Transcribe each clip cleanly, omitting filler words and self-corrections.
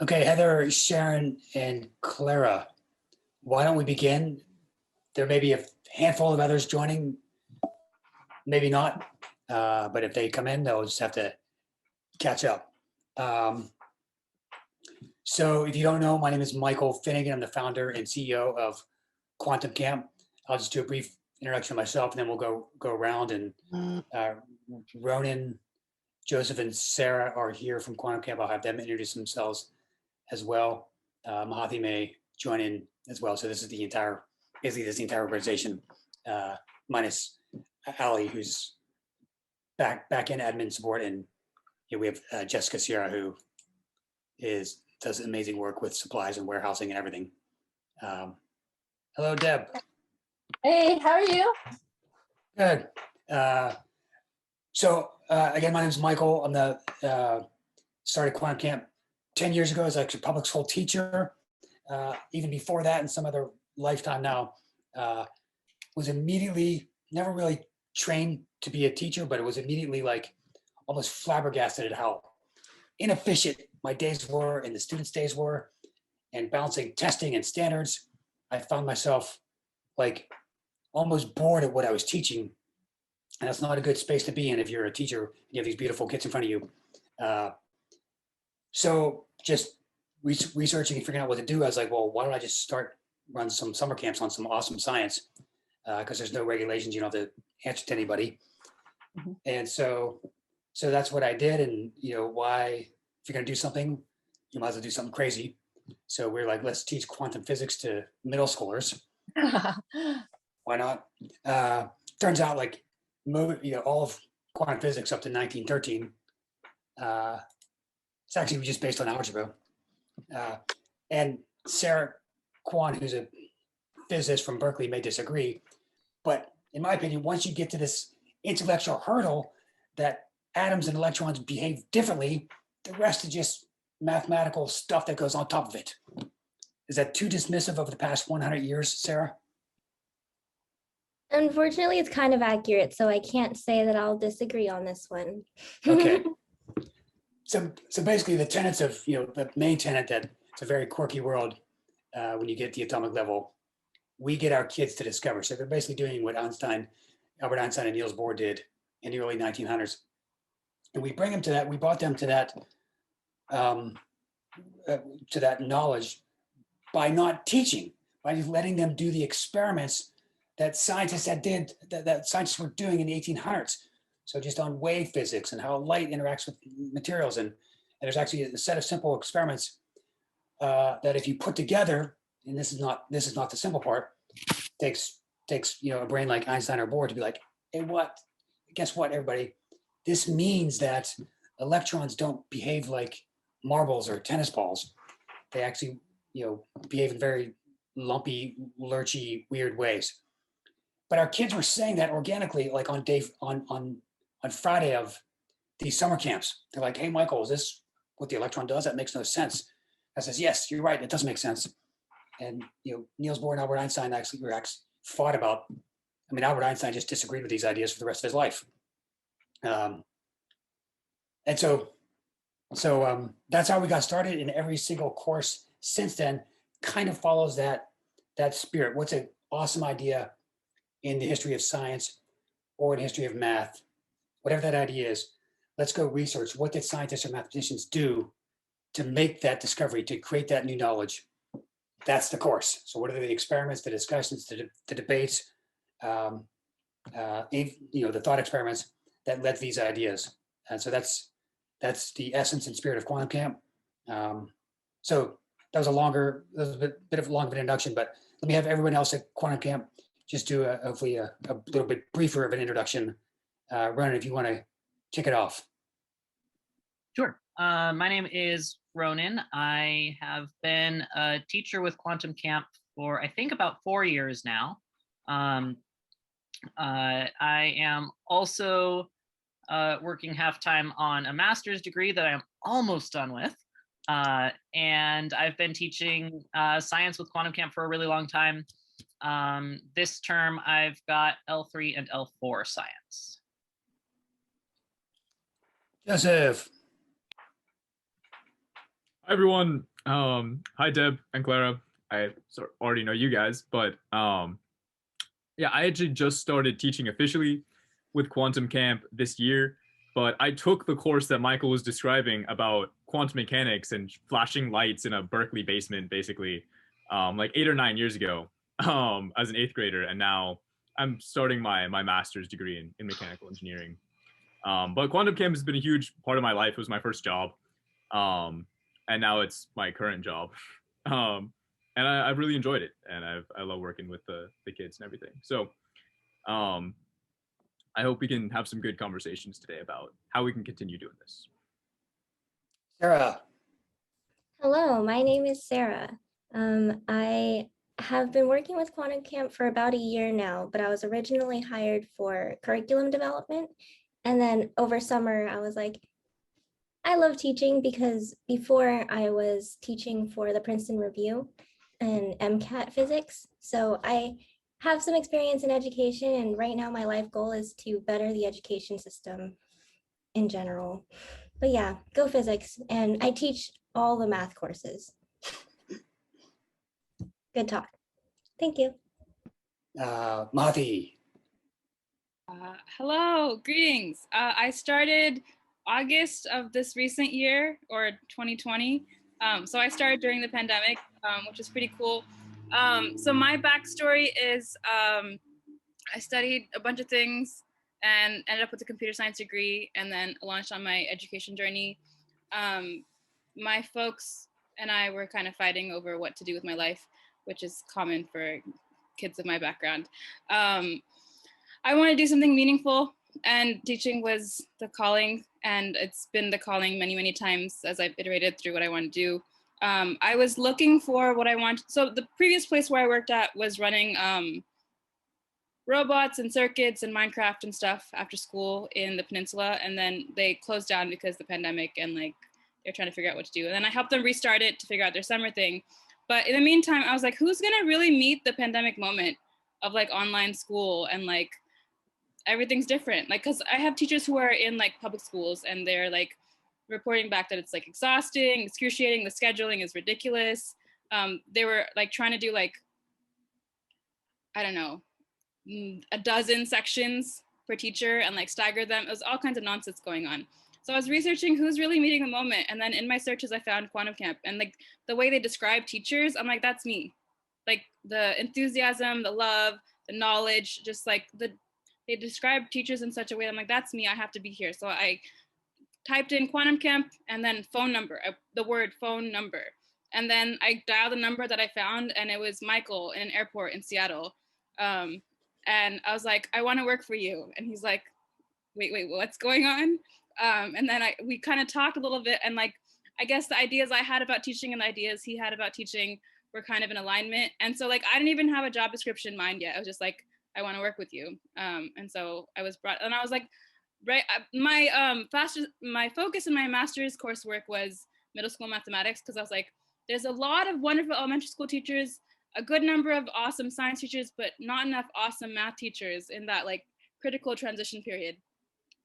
Okay, Heather, Sharon, and Clara, why don't we begin? There may be a handful of others joining, maybe not, but if they come in, they'll just have to catch up. So if you don't know, my name is Michael Finnegan. I'm the founder and CEO of Quantum Camp. I'll just do a brief introduction of myself, and then we'll go around. And Ronan, Joseph, and Sarah are here from Quantum Camp. I'll have them introduce themselves as well. Mahathee may join in as well. So this is the entire, basically this is the entire organization, minus Ali, who's back in admin support, and we have Jessica Sierra, who does amazing work with supplies and warehousing and everything. Hello, Deb. Hey, how are you? Good. Again, my name is Michael. I'm the started Quantum Camp 10 years ago as a public school teacher. Even before that, in some other lifetime now, was immediately never really trained to be a teacher, but it was immediately like almost flabbergasted at how inefficient my days were and the students' days were, and balancing testing and standards. I found myself like almost bored at what I was teaching. And that's not a good space to be in if you're a teacher and you have these beautiful kids in front of you. So just researching and figuring out what to do, I was like, well, why don't I just run some summer camps on some awesome science? Because there's no regulations, you don't have to answer to anybody. Mm-hmm. And so that's what I did. And why, if you're gonna do something, you might as well do something crazy. So we're like, let's teach quantum physics to middle schoolers. Why not? Turns out like all of quantum physics up to 1913, it's actually just based on algebra. And Sarah Kwon, who's a physicist from Berkeley, may disagree. But in my opinion, once you get to this intellectual hurdle that atoms and electrons behave differently, the rest is just mathematical stuff that goes on top of it. Is that too dismissive of the past 100 years, Sarah? Unfortunately, it's kind of accurate, so I can't say that I'll disagree on this one. Okay. So basically the tenets of, the main tenet that it's a very quirky world when you get at the atomic level, we get our kids to discover. So they're basically doing what Albert Einstein and Niels Bohr did in the early 1900s. And we bring them to that, we brought them to that knowledge by not teaching, by just letting them do the experiments that scientists that scientists were doing in the 1800s. So just on wave physics and how light interacts with materials. And there's actually a set of simple experiments that if you put together, and this is not the simple part, takes a brain like Einstein or Bohr to be like, hey, guess what, everybody? This means that electrons don't behave like marbles or tennis balls. They actually, behave in very lumpy, lurchy, weird ways. But our kids were saying that organically, like on Friday of these summer camps. They're like, hey, Michael, is this what the electron does? That makes no sense. I says, yes, you're right. It doesn't make sense. And, Niels Bohr and Albert Einstein actually fought about, Albert Einstein just disagreed with these ideas for the rest of his life. And so that's how we got started, and every single course since then kind of follows that spirit. What's an awesome idea in the history of science or in the history of math, whatever that idea is, let's go research what did scientists or mathematicians do to make that discovery, to create that new knowledge. That's the course. So what are the experiments, the discussions, the debates, the thought experiments that led to these ideas. And so that's the essence and spirit of Quantum Camp. So that was a bit of an introduction, but let me have everyone else at Quantum Camp just do hopefully a little bit briefer of an introduction. Ronan, if you want to kick it off. Sure. My name is Ronan. I have been a teacher with Quantum Camp for I think about 4 years now. I am also working half-time on a master's degree that I'm almost done with. And I've been teaching science with Quantum Camp for a really long time. This term, I've got L3 and L4 science. Joseph. Hi, everyone. Hi Deb and Clara. I already know you guys, but yeah, I actually just started teaching officially with Quantum Camp this year, but I took the course that Michael was describing about quantum mechanics and flashing lights in a Berkeley basement, basically, like 8 or 9 years ago, as an eighth grader, and now I'm starting my master's degree in mechanical engineering. But Quantum Camp has been a huge part of my life. It was my first job, um, and now it's my current job. Um, and I've really enjoyed it, and I love working with the kids and everything. So um, I hope we can have some good conversations today about how we can continue doing this. Sarah, Hello, my name is Sarah. I have been working with Quantum Camp for about a year now, but I was originally hired for curriculum development. And then over summer, I was like, I love teaching because before I was teaching for the Princeton Review and MCAT physics. So I have some experience in education, and right now my life goal is to better the education system in general. But yeah, go physics. And I teach all the math courses. Good talk. Thank you. Mahathee, Hello, greetings. I started August of this recent year, or 2020. So I started during the pandemic, which is pretty cool. So my backstory is I studied a bunch of things and ended up with a computer science degree, and then launched on my education journey. My folks and I were kind of fighting over what to do with my life, which is common for kids of my background. I want to do something meaningful, and teaching was the calling, and it's been the calling many, many times as I've iterated through what I want to do. I was looking for what I wanted. So the previous place where I worked at was running robots and circuits and Minecraft and stuff after school in the peninsula, and then they closed down because of the pandemic, and like they're trying to figure out what to do. And then I helped them restart it to figure out their summer thing. But in the meantime, I was like, who's gonna really meet the pandemic moment of like online school and like everything's different, like because I have teachers who are in like public schools, and they're like reporting back that it's like exhausting, excruciating, the scheduling is ridiculous. They were like trying to do like, I don't know, a dozen sections per teacher and like stagger them. It was all kinds of nonsense going on. So I was researching who's really meeting the moment, and then in my searches I found Quantum Camp, and like the way they describe teachers, I'm like, that's me. Like the enthusiasm, the love, the knowledge, just like they describe teachers in such a way that I'm like, that's me, I have to be here. So I typed in Quantum Camp and then phone number, the word phone number. And then I dialed the number that I found, and it was Michael in an airport in Seattle. And I was like, I want to work for you. And he's like, wait, what's going on? And then we kind of talked a little bit, and like, I guess the ideas I had about teaching and the ideas he had about teaching were kind of in alignment. And so like, I didn't even have a job description in mind yet. I was just like, I want to work with you. And so I was brought, and I was like, right, my focus in my master's coursework was middle school mathematics, because I was like, there's a lot of wonderful elementary school teachers, a good number of awesome science teachers, but not enough awesome math teachers in that like critical transition period.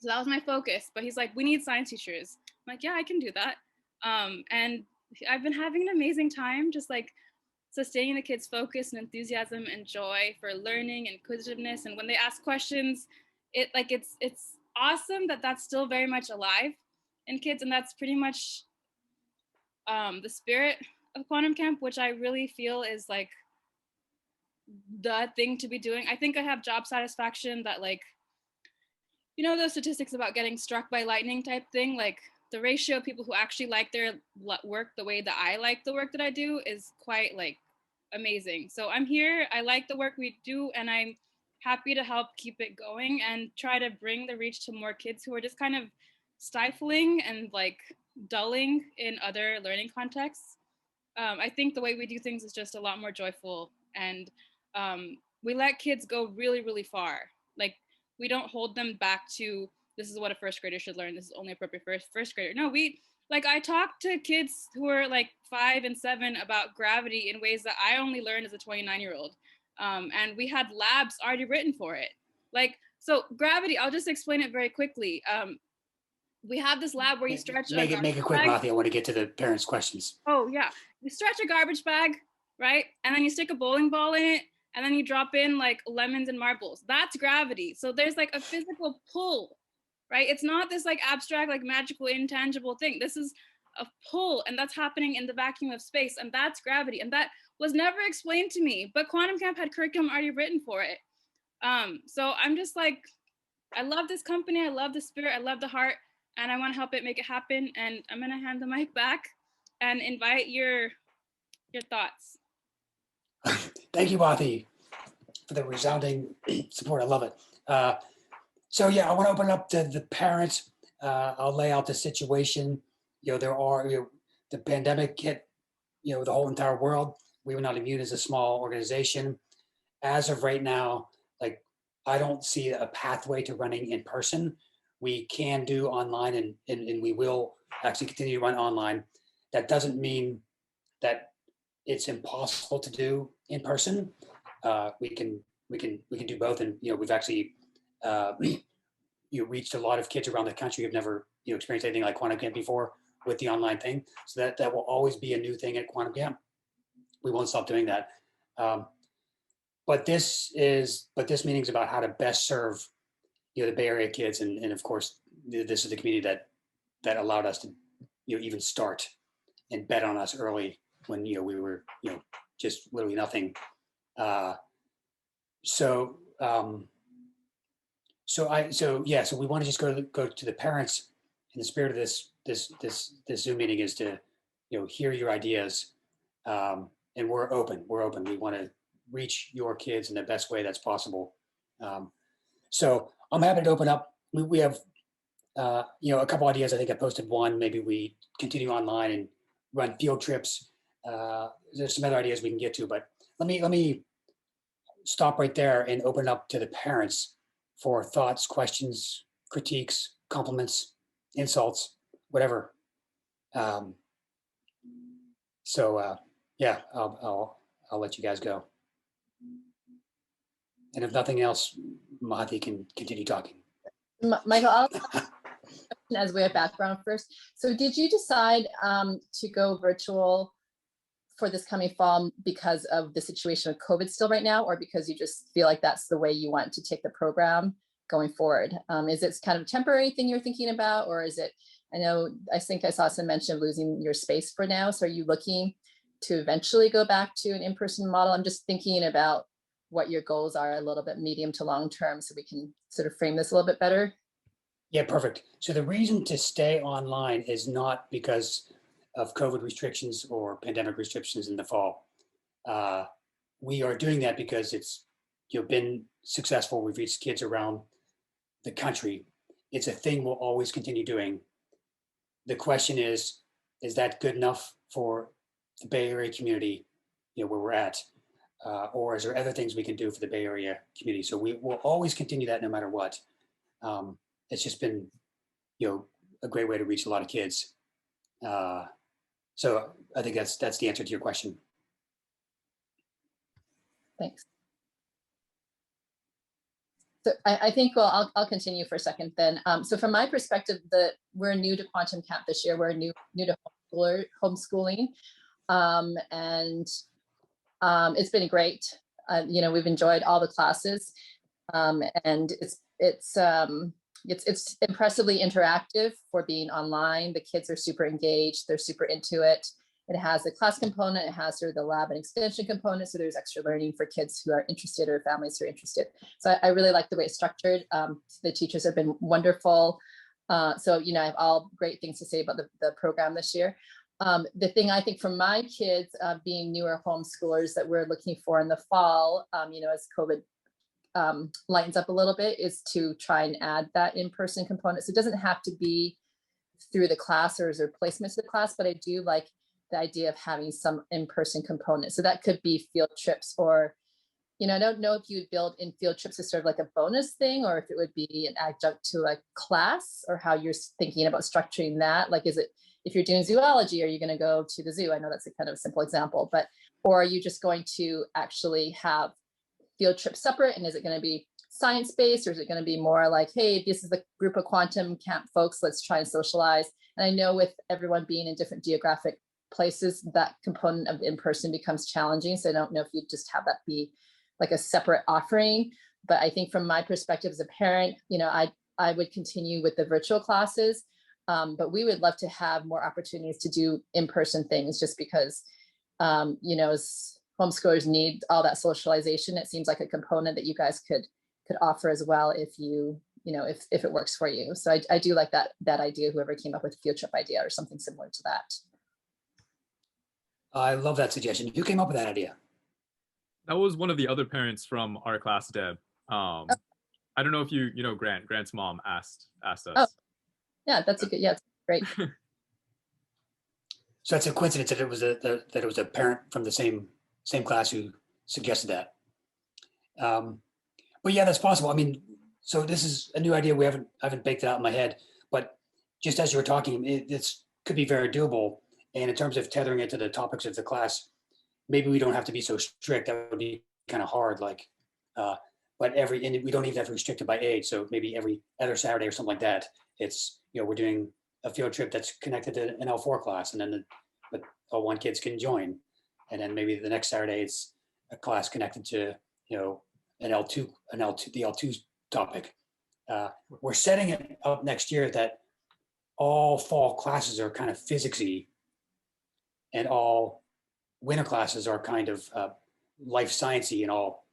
So that was my focus. But he's like, we need science teachers. I'm like, yeah, I can do that. And I've been having an amazing time just like sustaining the kids' focus and enthusiasm and joy for learning and inquisitiveness. And when they ask questions, it's awesome that that's still very much alive in kids. And that's pretty much the spirit of Quantum Camp, which I really feel is like the thing to be doing. I think I have job satisfaction that like, you know, those statistics about getting struck by lightning type thing, like the ratio of people who actually like their work the way that I like the work that I do is quite like amazing. So I'm here, I like the work we do, and I'm happy to help keep it going and try to bring the reach to more kids who are just kind of stifling and like dulling in other learning contexts. I think the way we do things is just a lot more joyful, and we let kids go really, really far. Like we don't hold them back to, this is what a first grader should learn, this is only appropriate for a first grader. No, I talk to kids who are like 5 and 7 about gravity in ways that I only learned as a 29-year-old. And we had labs already written for it. Like, so gravity, I'll just explain it very quickly. we have this lab where you stretch Make it quick, bag. Mahathee. I want to get to the parents' questions. Oh yeah, you stretch a garbage bag, right? And then you stick a bowling ball in it, and then you drop in like lemons and marbles. That's gravity. So there's like a physical pull, right? It's not this like abstract, like magical, intangible thing. This is a pull, and that's happening in the vacuum of space, and that's gravity. And that was never explained to me, but Quantum Camp had curriculum already written for it. So I'm just like, I love this company, I love the spirit, I love the heart, and I want to help it make it happen. And I'm gonna hand the mic back and invite your thoughts. Thank you, Mahathee, for the resounding support. I love it. So yeah, I want to open it up to the parents. I'll lay out the situation. There are, the pandemic hit, the whole entire world. We were not immune as a small organization. As of right now, like, I don't see a pathway to running in person. We can do online, and we will actually continue to run online. That doesn't mean that it's impossible to do in person. We can do both, and we've actually reached a lot of kids around the country who've never experienced anything like Quantum Camp before with the online thing. So that will always be a new thing at Quantum Camp. We won't stop doing that. But this meeting is about how to best serve the Bay Area kids, and of course this is the community that allowed us to even start and bet on us early when we were just literally nothing. So we want to just go to the parents. In the spirit of this Zoom meeting is to hear your ideas, and we're open. We want to reach your kids in the best way that's possible. So I'm happy to open up. We have a couple ideas. I think I posted one. Maybe we continue online and run field trips. There's some other ideas we can get to, but let me stop right there and open up to the parents for thoughts, questions, critiques, compliments, insults, whatever. Yeah, I'll let you guys go. And if nothing else, Mahathee can continue talking. Michael, I'll as we have background first. So did you decide to go virtual for this coming fall because of the situation with COVID still right now, or because you just feel like that's the way you want to take the program going forward? Is it kind of a temporary thing you're thinking about, or is it, I think I saw some mention of losing your space for now. So are you looking to eventually go back to an in-person model? I'm just thinking about what your goals are a little bit medium to long term, so we can sort of frame this a little bit better. Yeah, perfect. So the reason to stay online is not because of COVID restrictions or pandemic restrictions in the fall. We are doing that because it's been successful. We've reached kids around the country. It's a thing we'll always continue doing. The question is that good enough for the Bay Area community, where we're at? Or is there other things we can do for the Bay Area community? So we will always continue that no matter what. It's just been, a great way to reach a lot of kids. So I think that's the answer to your question. Thanks. So I think, well, I'll continue for a second then. So from my perspective, we're new to Quantum Camp this year. We're new to homeschooling. And it's been great. We've enjoyed all the classes, and it's impressively interactive for being online. The kids are super engaged. They're super into it. It has a class component. It has sort of the lab and extension component. So there's extra learning for kids who are interested or families who are interested. So I really like the way it's structured. The teachers have been wonderful. So I have all great things to say about the program this year. The thing I think for my kids, being newer homeschoolers, that we're looking for in the fall, as COVID lightens up a little bit, is to try and add that in-person component. So it doesn't have to be through the class or as a replacement to the class, but I do like the idea of having some in-person component. So that could be field trips, or, I don't know if you would build in field trips as sort of like a bonus thing, or if it would be an adjunct to a class, or how you're thinking about structuring that. Like, is it, if you're doing zoology, are you going to go to the zoo? I know that's a kind of simple example, or are you just going to actually have field trips separate? And is it going to be science-based, or is it going to be more like, hey, this is the group of quantum camp folks, let's try and socialize? And I know with everyone being in different geographic places, that component of in-person becomes challenging. So I don't know if you just have that be like a separate offering. But I think from my perspective as a parent, I would continue with the virtual classes. But we would love to have more opportunities to do in-person things, just because, as homeschoolers need all that socialization. It seems like a component that you guys could offer as well if if it works for you. So I do like that idea, whoever came up with a field trip idea or something similar to that. I love that suggestion. Who came up with that idea? That was one of the other parents from our class, Deb. I don't know if you know Grant's mom asked us. Oh, yeah, that's great. So that's a coincidence that it was a parent from the same class who suggested that. But yeah, that's possible. I mean, so this is a new idea. I haven't baked it out in my head, but just as you were talking, it's could be very doable. And in terms of tethering it to the topics of the class, maybe we don't have to be so strict. That would be kind of hard. But we don't even have to restrict it by age. So maybe every other Saturday or something like that, it's, we're doing a field trip that's connected to an L4 class, and then but L1 kids can join. And then maybe the next Saturday it's a class connected to, the L2 topic. We're setting it up next year that all fall classes are kind of physicsy, and all winter classes are kind of life sciencey, and all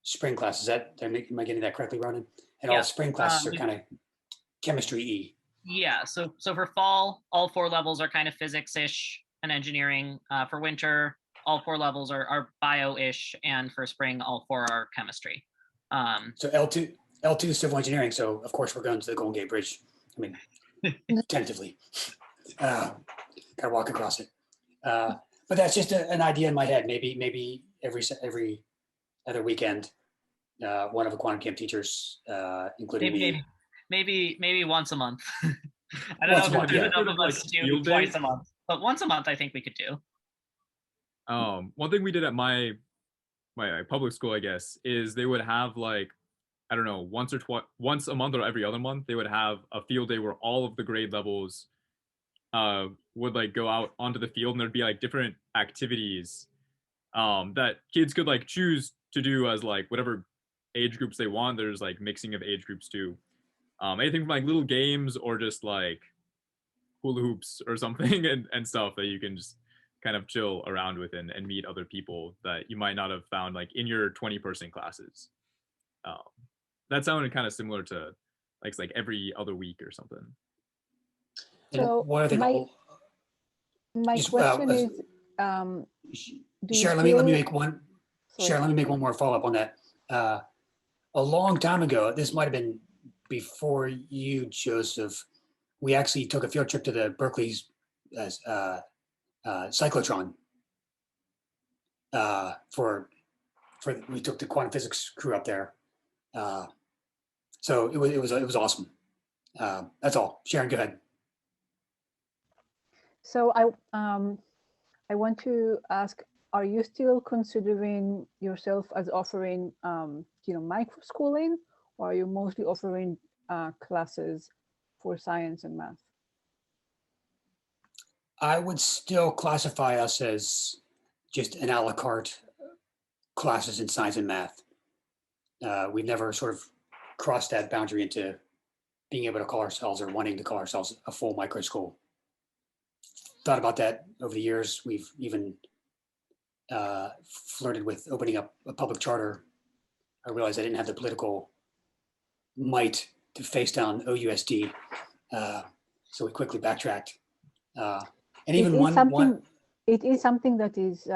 spring classes. Am I getting that correctly, Ronan? And all spring classes are kind of chemistry-y. Yeah. So for fall, all 4 levels are kind of physics-ish and engineering. For winter, all 4 levels are bio-ish, and for spring, all 4 are chemistry. So L2 is civil engineering. So of course we're going to the Golden Gate Bridge. I mean, tentatively, gotta walk across it. But that's just an idea in my head. Maybe every other weekend, one of the quantum camp teachers, including me. Maybe once a month. I don't know if there's enough of us to do twice a month, but once a month I think we could do. One thing we did at my public school, I guess, is they would have I don't know, once a month or every other month, they would have a field day where all of the grade levels would go out onto the field, and there'd be different activities that kids could choose to do as whatever age groups they want. There's mixing of age groups too. Anything from little games or just hula hoops or something and stuff that you can just kind of chill around with and meet other people that you might not have found in your 20-person classes. That sounded kind of similar to it's every other week or something. So my question is, Sharon, let me make one. Sharon, let me make one more follow up on that. A long time ago, this might have been before you, Joseph, we actually took a field trip to the Berkeley's cyclotron. We took the quantum physics crew up there. So it was awesome. That's all. Sharon, go ahead. So I want to ask, are you still considering yourself as offering micro schooling, or are you mostly offering classes for science and math? I would still classify us as just an a la carte classes in science and math. We've never sort of crossed that boundary into being able to call ourselves or wanting to call ourselves a full micro school. Thought about that over the years. We've even flirted with opening up a public charter. I realized I didn't have the political might to face down OUSD, so we quickly backtracked. And even it is something that is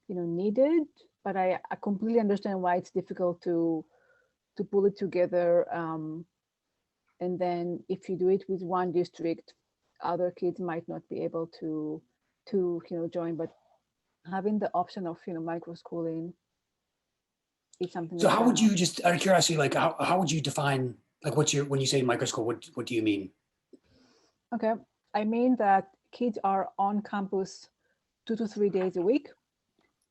needed, but I completely understand why it's difficult to pull it together. And then if you do it with one district, other kids might not be able to join. But having the option of micro schooling is something. So how would you, just out of curiosity, how would you define when you say micro school, what do you mean? Okay, I mean that kids are on campus 2 to 3 days a week,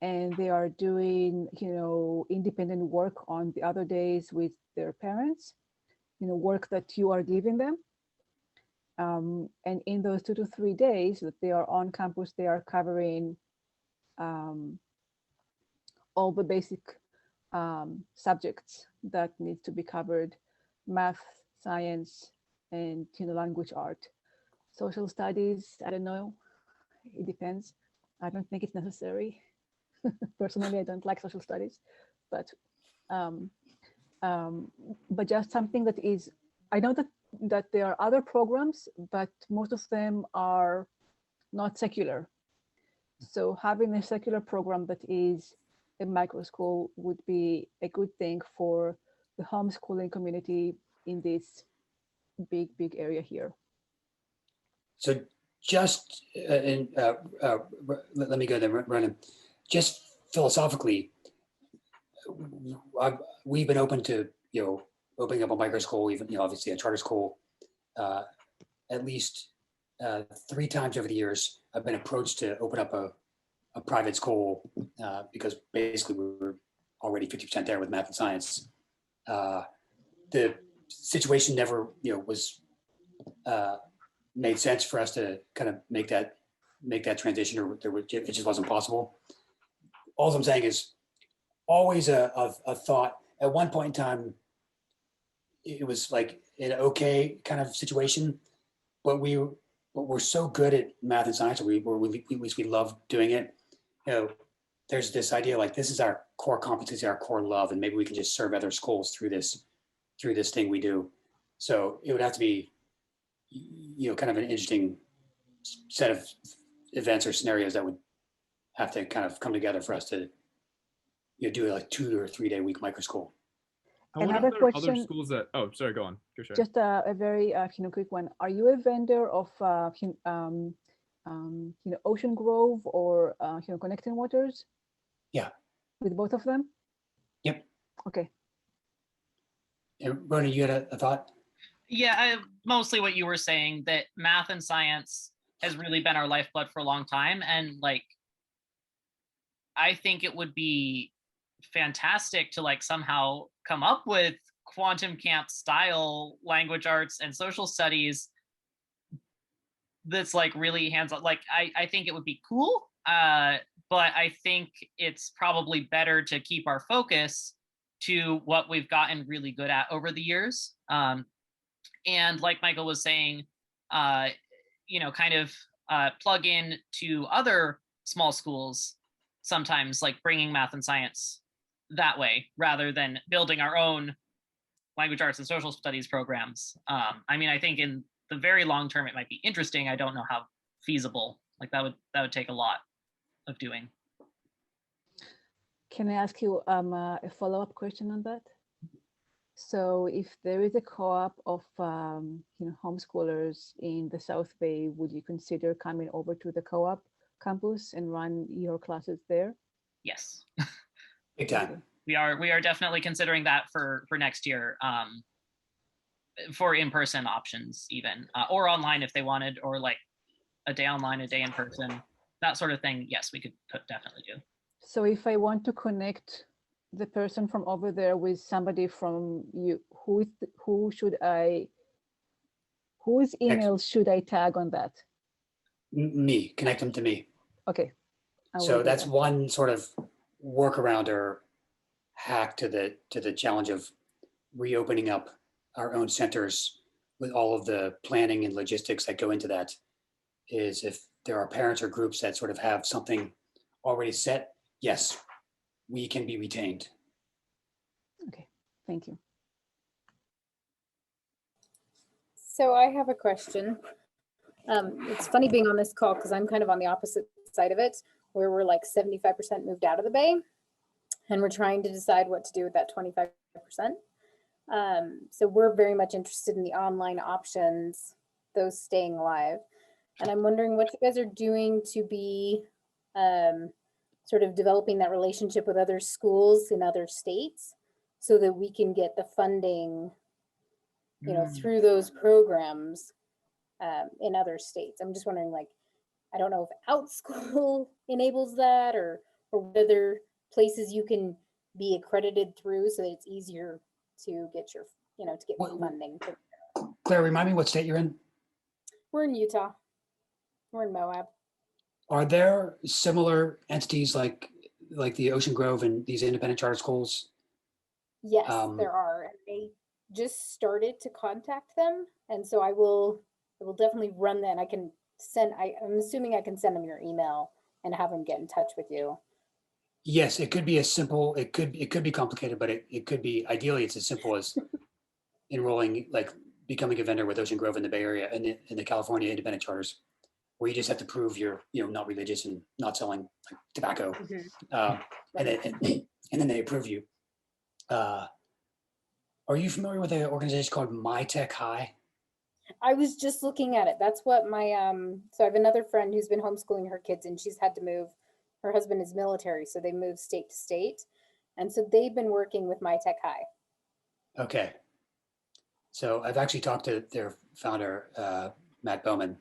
and they are doing, independent work on the other days with their parents, work that you are giving them. And in those 2 to 3 days that they are on campus, they are covering all the basic subjects that need to be covered: math, science, and language, art. Social studies, I don't know, it depends. I don't think it's necessary. Personally, I don't like social studies, but just something that is, I know that there are other programs, but most of them are not secular. So having a secular program that is a micro school would be a good thing for the homeschooling community in this big area here. So just let me go there, Ronan. Just philosophically, we've been open to opening up a micro school, even obviously a charter school, at least 3 times over the years. I've been approached to open up a private school because basically we were already 50% there with math and science. The situation never was made sense for us to kind of make that transition, or it just wasn't possible. All I'm saying is always a thought. At one point in time, it was like an okay kind of situation, but we're so good at math and science, or at least we love doing it. There's this idea like this is our core competency, our core love, and maybe we can just serve other schools through this thing we do. So it would have to be, kind of an interesting set of events or scenarios that would have to kind of come together for us to, do like 2 or 3 day week micro school. I wonder Another if there are question. other schools that. Oh, sorry. Go on. Go, Sharon. Just a very quick one. Are you a vendor of Ocean Grove or Connecting Waters? Yeah. With both of them? Yep. Okay. And Ronan, you had a thought? Yeah, mostly what you were saying, that math and science has really been our lifeblood for a long time. And like, I think it would be fantastic to like somehow come up with quantum camp style language arts and social studies that's like really hands-on. Like I think it would be cool, but I think it's probably better to keep our focus to what we've gotten really good at over the years. And like Michael was saying, kind of plug in to other small schools sometimes, like bringing math and science that way rather than building our own language arts and social studies programs. I think in the very long term it might be interesting. I don't know how feasible. Like that would take a lot of doing. Can I ask you a follow-up question on that? So if there is a co-op of homeschoolers in the South Bay, would you consider coming over to the co-op campus and run your classes there? Yes. Big time. We are definitely considering that for next year, for in-person options even, or online if they wanted, or like a day online, a day in person, that sort of thing. Yes, we could definitely do. So if I want to connect the person from over there with somebody from you, whose email should I tag on that? Me, connect them to me. Okay. So that's one sort of workaround or hack to the challenge of reopening up our own centers with all of the planning and logistics that go into that, is if there are parents or groups that sort of have something already set, yes, we can be retained. Okay, thank you. So I have a question. It's funny being on this call because I'm kind of on the opposite side of it, where we're like 75% moved out of the Bay, and we're trying to decide what to do with that 25%. So we're very much interested in the online options, those staying alive. And I'm wondering what you guys are doing to be sort of developing that relationship with other schools in other states so that we can get the funding, through those programs in other states. I'm just wondering, like, I don't know if OutSchool enables that or or what other places you can be accredited through so that it's easier to get your, to get funding. Claire, remind me what state you're in? We're in Utah. We're in Moab. Are there similar entities like the Ocean Grove and these independent charter schools? Yes, there are. I just started to contact them, and so I will definitely run that. I'm assuming I can send them your email and have them get in touch with you. Yes, it could be as simple. It could be complicated, but it could be, ideally it's as simple as enrolling, like becoming a vendor with Ocean Grove in the Bay Area and in the California independent charters, where you just have to prove you're not religious and not selling like tobacco, and then they approve you. Are you familiar with an organization called My Tech High? I was just looking at it. That's what my so I have another friend who's been homeschooling her kids, and she's had to move. Her husband is military, so they move state to state, and so they've been working with My Tech High. Okay. So I've actually talked to their founder, Matt Bowman.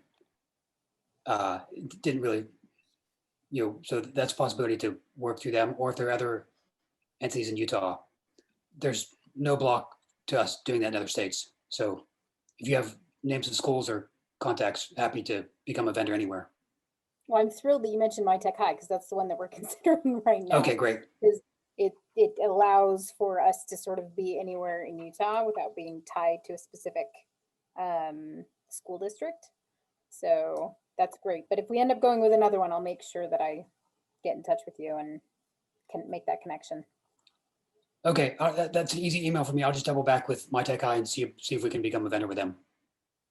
Didn't really, so that's a possibility to work through them, or if there are other entities in Utah. There's no block to us doing that in other states. So if you have names of schools or contacts, happy to become a vendor anywhere. Well, I'm thrilled that you mentioned My Tech High, because that's the one that we're considering right now. Okay, great. Because it allows for us to sort of be anywhere in Utah without being tied to a specific school district. So that's great. But if we end up going with another one, I'll make sure that I get in touch with you and can make that connection. Okay, that's an easy email for me. I'll just double back with My Tech High and see if we can become a vendor with them.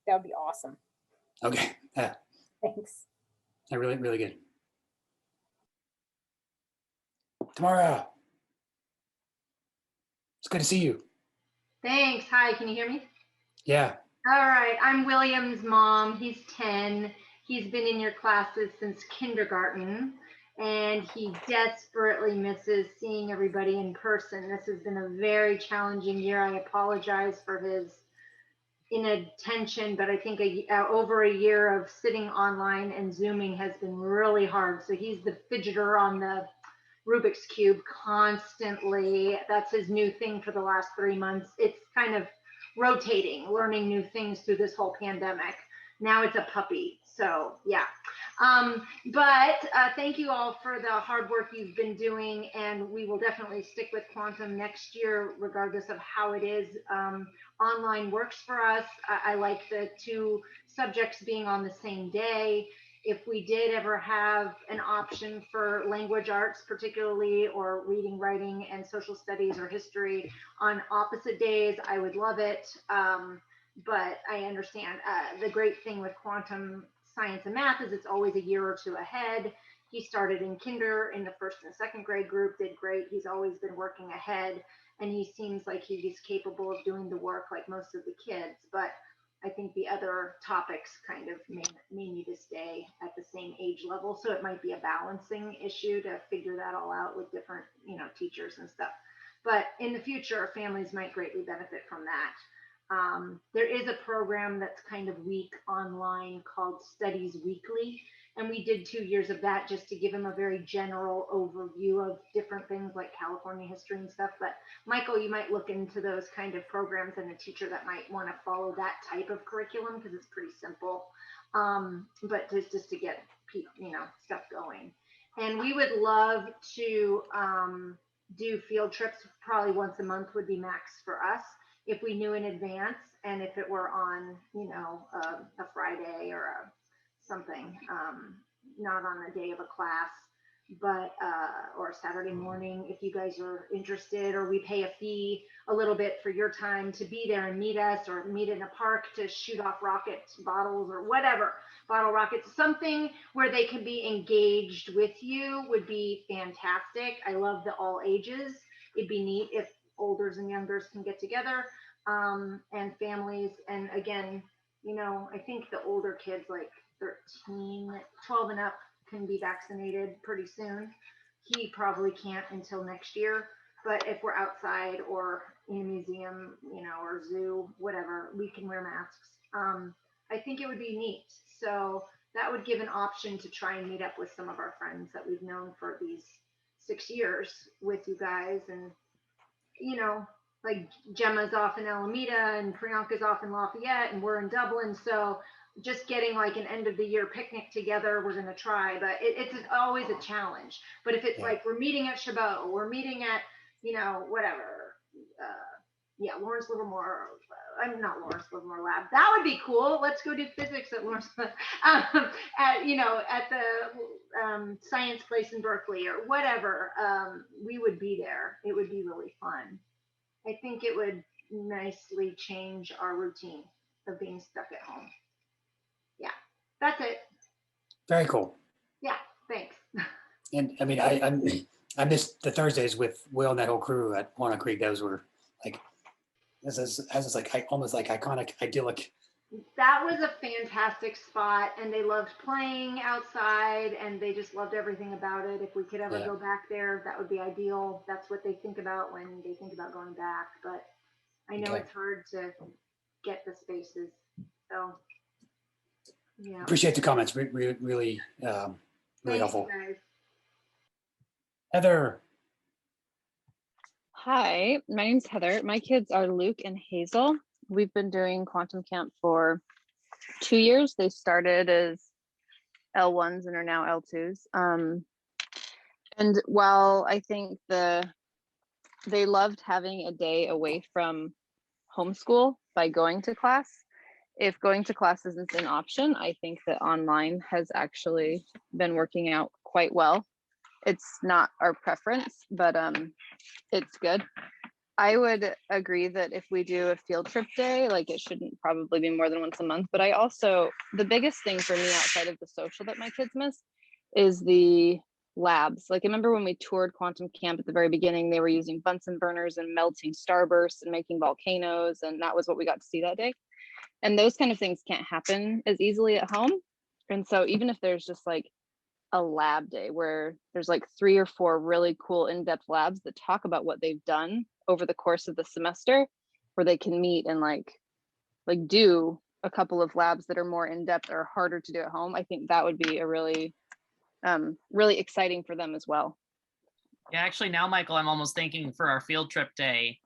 That would be awesome. Okay. Yeah. Thanks. Really, really good. Tamara, it's good to see you. Thanks. Hi, can you hear me? Yeah. All right. I'm William's mom. He's 10. He's been in your classes since kindergarten, and he desperately misses seeing everybody in person. This has been a very challenging year. I apologize for his inattention, but I think over a year of sitting online and Zooming has been really hard. So he's the fidgeter on the Rubik's Cube constantly. That's his new thing for the last 3 months. It's kind of rotating, learning new things through this whole pandemic. Now it's a puppy. So yeah. But thank you all for the hard work you've been doing, and we will definitely stick with Quantum next year, regardless of how it is. Online works for us. I like the 2 subjects being on the same day. If we did ever have an option for language arts, particularly, or reading, writing, and social studies or history on opposite days, I would love it. But I understand the great thing with quantum science and math is it's always a year or 2 ahead. He started in kinder in the 1st and 2nd grade group, did great. He's always been working ahead, and he seems like he's capable of doing the work like most of the kids. But I think the other topics kind of may need to stay at the same age level. So it might be a balancing issue to figure that all out with different, teachers and stuff. But in the future, families might greatly benefit from that. There is a program that's kind of weak online called Studies Weekly. And we did 2 years of that just to give him a very general overview of different things like California history and stuff. But Michael, you might look into those kind of programs and a teacher that might want to follow that type of curriculum because it's pretty simple. But just to get stuff going. And we would love to do field trips. Probably once a month would be max for us if we knew in advance, and if it were on a Friday or something, not on a day of a class, but or Saturday morning, if you guys are interested, or we pay a fee a little bit for your time to be there and meet us, or meet in a park to shoot off rocket bottles or whatever, bottle rockets, something where they can be engaged with you would be fantastic. I love the all ages. It'd be neat if olders and youngers can get together, and families. And again, I think the older kids, like 12 and up, can be vaccinated pretty soon. He probably can't until next year, but if we're outside or in a museum, or zoo, whatever, we can wear masks. I think it would be neat. So that would give an option to try and meet up with some of our friends that we've known for these 6 years with you guys, and like Gemma's off in Alameda and Priyanka's off in Lafayette and we're in Dublin. So just getting like an end of the year picnic together, we're going to try, but it's always a challenge. But if it's like we're meeting at Chabot, or we're meeting at, whatever, Lawrence Livermore, I'm not Lawrence Livermore Lab. That would be cool. Let's go do physics at Lawrence, at the science place in Berkeley or whatever. We would be there. It would be really fun. I think it would nicely change our routine of being stuck at home. Yeah, that's it. Very cool. Yeah, thanks. And I mean, I missed the Thursdays with Will and that whole crew at Walnut Creek. Those were like, this is like almost like iconic, idyllic. That was a fantastic spot, and they loved playing outside, and they just loved everything about it. If we could ever go back there, that would be ideal. That's what they think about when they think about going back. But I know it's hard to get the spaces. So, yeah. Appreciate the comments. Really Thanks, helpful. guys. Heather. Hi, my name's Heather. My kids are Luke and Hazel. We've been doing Quantum Camp for 2 years. They started as L1s and are now L2s. And while I think they loved having a day away from homeschool by going to class, if going to class isn't an option, I think that online has actually been working out quite well. It's not our preference, but it's good. I would agree that if we do a field trip day, like it shouldn't probably be more than once a month. But I also, the biggest thing for me outside of the social that my kids miss is the labs. Like I remember when we toured Quantum Camp at the very beginning, they were using Bunsen burners and melting starbursts and making volcanoes. And that was what we got to see that day. And those kind of things can't happen as easily at home. And so even if there's just like a lab day where there's like 3 or 4 really cool in-depth labs that talk about what they've done over the course of the semester, where they can meet and like do a couple of labs that are more in-depth or harder to do at home, I think that would be a really exciting for them as well. Yeah, actually now, Michael, I'm almost thinking for our field trip day,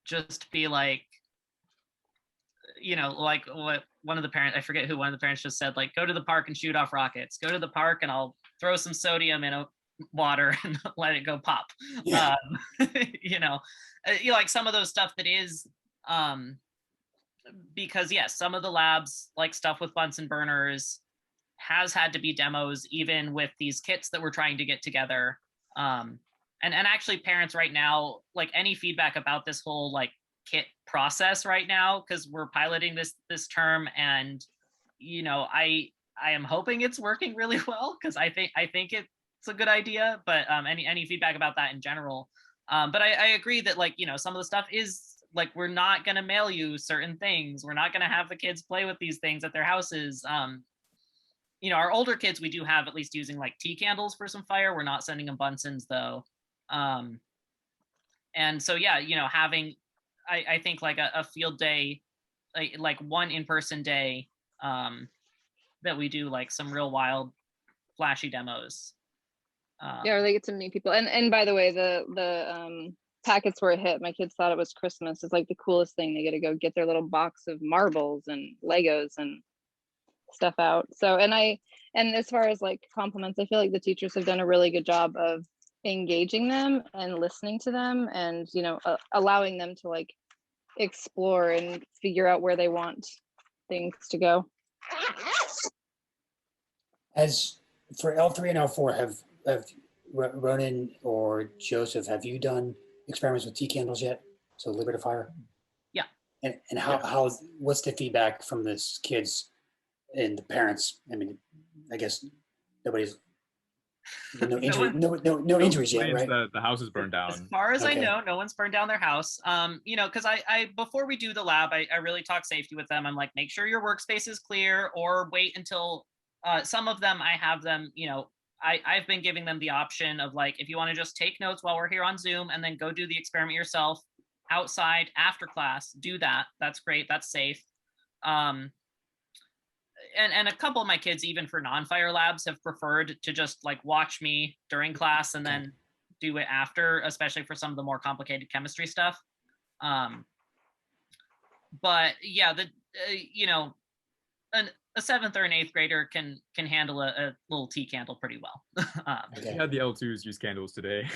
just be like, like what one of the parents, I forget who one of the parents just said, like, go to the park and shoot off rockets. Go to the park and I'll throw some sodium in a water and let it go pop. Yeah. Like some of those stuff that is, because yes, some of the labs, like stuff with Bunsen burners, has had to be demos, even with these kits that we're trying to get together. And actually parents right now, like any feedback about this whole like kit process right now, because we're piloting this term, and I am hoping it's working really well, because I think it's a good idea, but any feedback about that in general. But I agree that like some of the stuff is like, we're not going to mail you certain things, we're not going to have the kids play with these things at their houses. Our older kids, we do have at least using like tea candles for some fire. We're not sending them Bunsen's though. And so yeah, having I think like a field day, like one in-person day, that we do like some real wild flashy demos. Yeah, or they get to meet people. And by the way, the packets were a hit. My kids thought it was Christmas. It's like the coolest thing. They get to go get their little box of marbles and Legos and stuff out. So, and as far as like compliments, I feel like the teachers have done a really good job of engaging them and listening to them, and allowing them to like explore and figure out where they want things to go. As for L3 and L4, have Ronan or Joseph, have you done experiments with tea candles yet? So liquidifier? Yeah. And how what's the feedback from the kids and the parents? I mean, I guess nobody's no injuries yet, right? The house is burned down. As far as I know, no one's burned down their house. Because I before we do the lab, I really talk safety with them. I'm like, make sure your workspace is clear, or wait until some of them, I have them, I've been giving them the option of like, if you want to just take notes while we're here on Zoom and then go do the experiment yourself outside after class, do that. That's great. That's safe. And a couple of my kids, even for non-fire labs, have preferred to just like watch me during class and then do it after, especially for some of the more complicated chemistry stuff. But yeah, you know, a 7th or an 8th grader can handle a little tea candle pretty well. We had the L2s use candles today.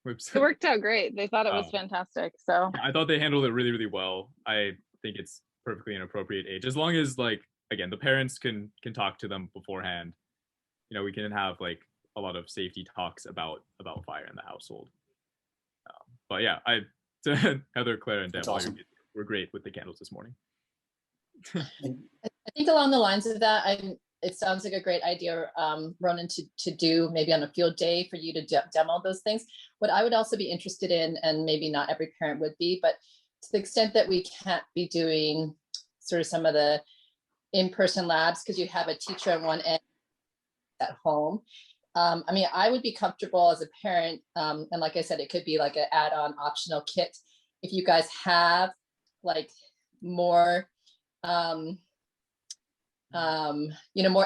Whoops. It worked out great. They thought it was fantastic. So I thought they handled it really, really well. I think it's perfectly an appropriate age, as long as, like, again, the parents can talk to them beforehand. You know, we can have like a lot of safety talks about fire in the household. But yeah, Heather, Claire, and Deb, Awesome. were great with the candles this morning. I think along the lines of that, it sounds like a great idea, Ronan, to do maybe on a field day for you to demo those things. What I would also be interested in, and maybe not every parent would be, but to the extent that we can't be doing sort of some of the in-person labs because you have a teacher on one end at home. I mean, I would be comfortable as a parent, and like I said, it could be like an add-on optional kit. If you guys have like more, more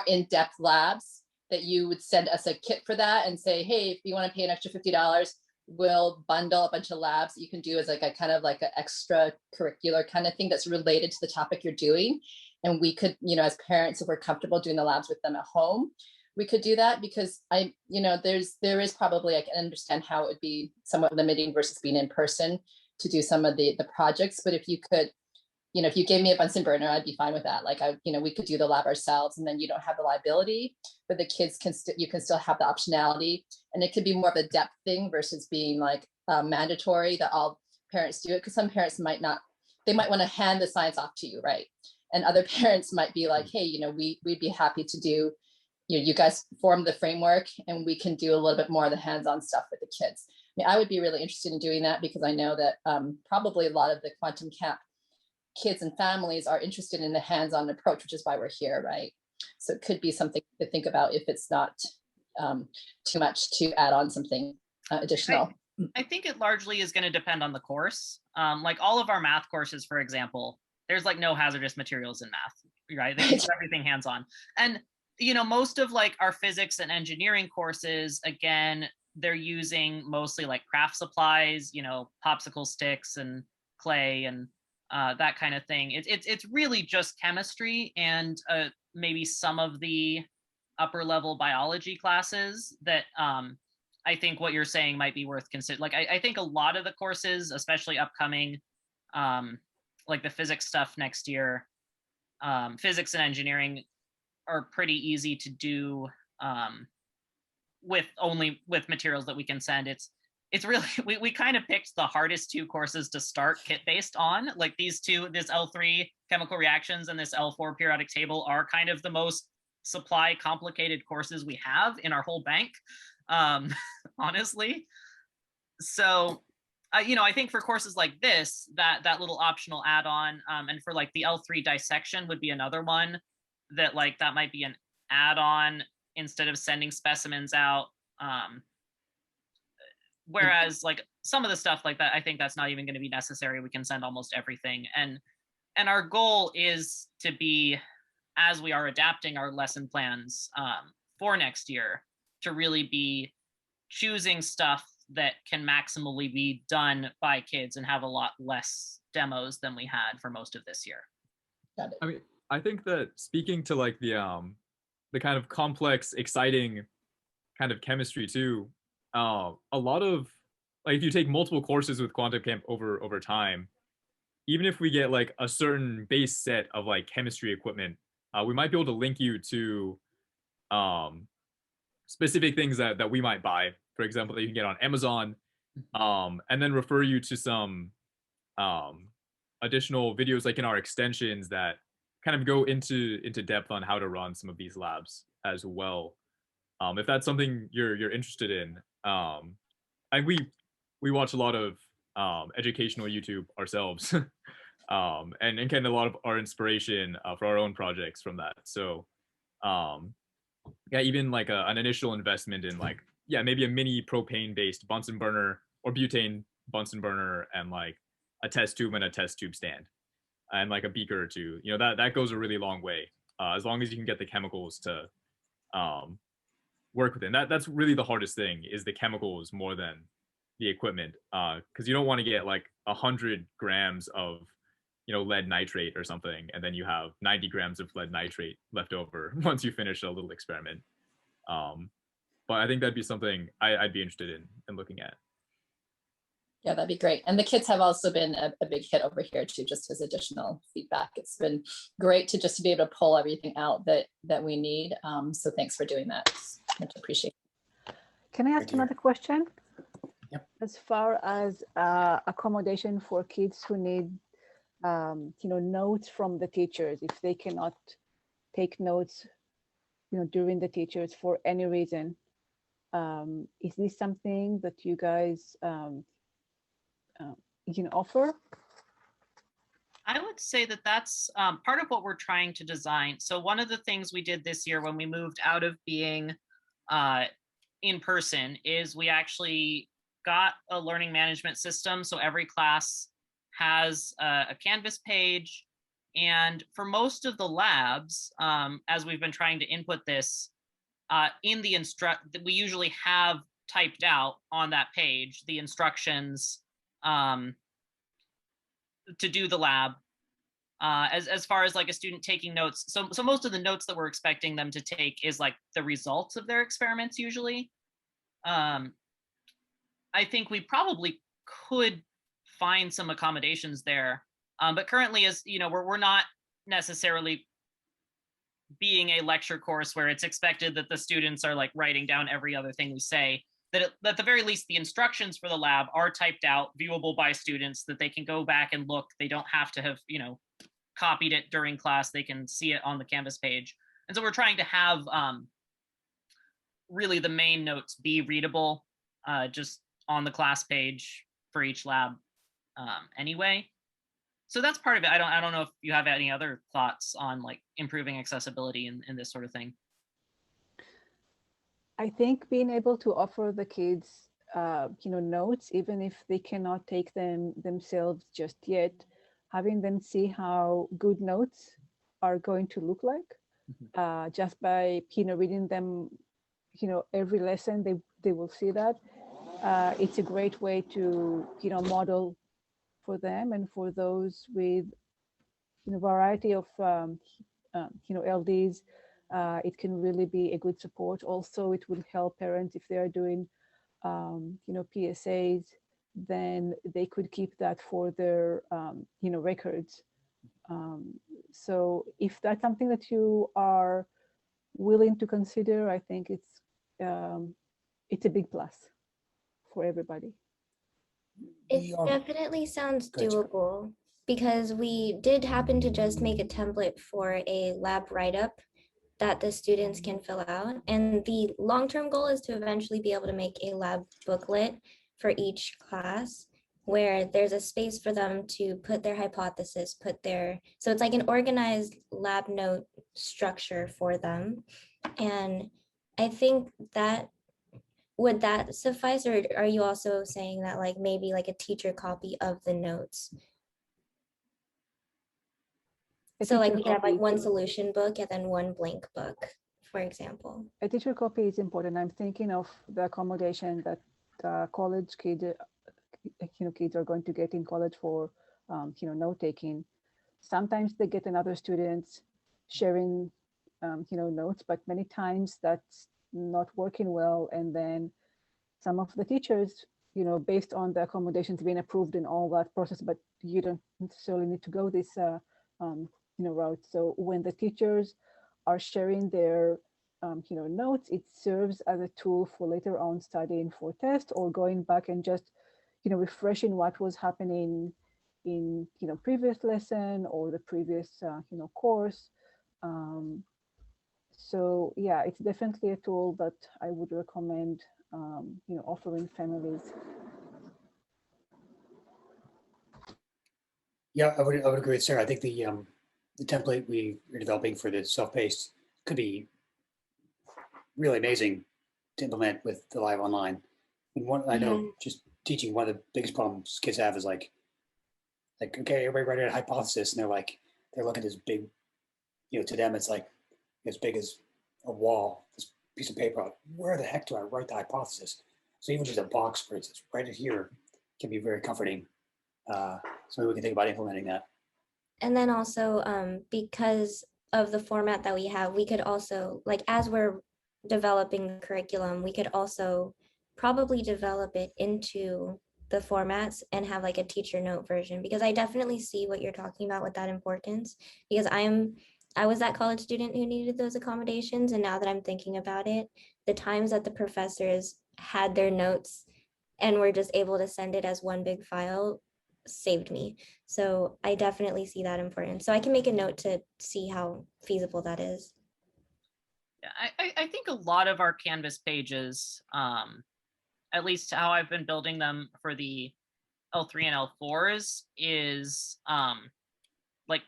in-depth labs, that you would send us a kit for that and say, hey, if you want to pay an extra $50, we'll bundle a bunch of labs that you can do as like a kind of like an extra curricular kind of thing that's related to the topic you're doing. And we could, as parents, if we're comfortable doing the labs with them at home, we could do that, because there is probably, I can understand how it would be somewhat limiting versus being in person to do some of the projects. But if you could, if you gave me a Bunsen burner, I'd be fine with that. Like we could do the lab ourselves, and then you don't have the liability, but the kids you can still have the optionality, and it could be more of a depth thing versus being like mandatory that all parents do it. Because some parents might not, they might want to hand the science off to you, right? And other parents might be like, hey, we'd be happy to do, you guys form the framework and we can do a little bit more of the hands-on stuff with the kids. I mean, I would be really interested in doing that, because I know that probably a lot of the Quantum Camp kids and families are interested in the hands-on approach, which is why we're here, right? So it could be something to think about if it's not too much to add on something additional. I think it largely is going to depend on the course. Like all of our math courses, for example, there's like no hazardous materials in math, right? They keep everything hands-on. And most of like our physics and engineering courses, again, they're using mostly like craft supplies, popsicle sticks and clay and that kind of thing. It's really just chemistry and maybe some of the upper level biology classes that I think what you're saying might be worth considering. Like I think a lot of the courses, especially upcoming, like the physics stuff next year, physics and engineering are pretty easy to do with materials that we can send. It's really, we kind of picked the hardest 2 courses to start kit based on. Like these two, this L3 chemical reactions and this L4 periodic table are kind of the most supply complicated courses we have in our whole bank, honestly. So I think for courses like this, that little optional add-on, and for like the L3 dissection would be another one that like that might be an add-on instead of sending specimens out. Whereas like some of the stuff like that, I think that's not even going to be necessary. We can send almost everything. And our goal is to be, as we are adapting our lesson plans for next year, to really be choosing stuff that can maximally be done by kids and have a lot less demos than we had for most of this year. Got it. I mean, I think that speaking to like the kind of complex, exciting kind of chemistry too, a lot of like if you take multiple courses with Quantum Camp over time, even if we get like a certain base set of like chemistry equipment, we might be able to link you to specific things that we might buy, for example, that you can get on Amazon, and then refer you to some additional videos like in our extensions that kind of go into depth on how to run some of these labs as well. If that's something you're interested in, and we watch a lot of educational YouTube ourselves, and get a lot of our inspiration for our own projects from that. So yeah, even like an initial investment in like, yeah, maybe a mini propane based Bunsen burner or butane Bunsen burner and like a test tube and a test tube stand and like a beaker or two, that goes a really long way, as long as you can get the chemicals to work within. That's really the hardest thing, is the chemicals more than the equipment, because you don't want to get like 100 grams of lead nitrate or something, and then you have 90 grams of lead nitrate left over once you finish a little experiment. But I think that'd be something I'd be interested in looking at. Yeah, that'd be great. And the kits have also been a big hit over here too, just as additional feedback. It's been great to be able to pull everything out that we need. So thanks for doing that. It's much appreciated. Can I ask another question? Yep. As far as accommodation for kids who need, notes from the teachers, if they cannot take notes, during the teachers for any reason, is this something that you guys offer? I would say that that's part of what we're trying to design. So one of the things we did this year when we moved out of being in person is we actually got a learning management system. So every class has a Canvas page. And for most of the labs, as we've been trying to input this, in the we usually have typed out on that page the instructions to do the lab. As far as like a student taking notes, so most of the notes that we're expecting them to take is like the results of their experiments usually. I think we probably could find some accommodations there, but currently, as you know, we're not necessarily being a lecture course where it's expected that the students are like writing down every other thing we say. That at the very least, the instructions for the lab are typed out, viewable by students, that they can go back and look. They don't have to have, copied it during class. They can see it on the Canvas page. And so we're trying to have really the main notes be readable just on the class page for each lab anyway. So that's part of it. I don't know if you have any other thoughts on like improving accessibility in this sort of thing. I think being able to offer the kids, notes, even if they cannot take them themselves just yet, having them see how good notes are going to look like, just by, reading them, every lesson, they will see that. It's a great way to, model for them and for those with, variety of, LDs. It can really be a good support. Also, it will help parents if they are doing, PSAs, then they could keep that for their, records. So if that's something that you are willing to consider, I think it's a big plus for everybody. It definitely sounds doable, because we did happen to just make a template for a lab write-up that the students can fill out. And the long-term goal is to eventually be able to make a lab booklet for each class, where there's a space for them to put their hypothesis, so it's like an organized lab note structure for them. And I think that, would that suffice, or are you also saying that like maybe like a teacher copy of the notes? So like we could have like one solution book and then one blank book, for example. A teacher copy is important. I'm thinking of the accommodation that college kids, kids are going to get in college for, note taking. Sometimes they get another students sharing, notes, but many times that's not working well. And then some of the teachers, based on the accommodations being approved and all that process, but you don't necessarily need to go this, route. So when the teachers are sharing their, notes, it serves as a tool for later on studying for tests or going back and just, refreshing what was happening in, previous lesson or the previous, course. So yeah, it's definitely a tool that I would recommend, offering families. Yeah, I would agree with Sarah. I think the template we are developing for the self-paced could be really amazing to implement with the live online. And I know just teaching, one of the biggest problems kids have is like, okay, everybody write a hypothesis, and they're looking at this big, to them it's like as big as a wall, this piece of paper out, where the heck do I write the hypothesis? So even just a box, for instance, right here can be very comforting. So maybe we can think about implementing that. And then also, because of the format that we have, we could also, like, as we're developing the curriculum, we could also probably develop it into the formats and have like a teacher note version, because I definitely see what you're talking about with that importance, because I was that college student who needed those accommodations. And now that I'm thinking about it, the times that the professors had their notes and were just able to send it as one big file saved me. So I definitely see that importance. So I can make a note to see how feasible that is. Yeah, I think a lot of our Canvas pages, at least how I've been building them for the L3 and L4s, is like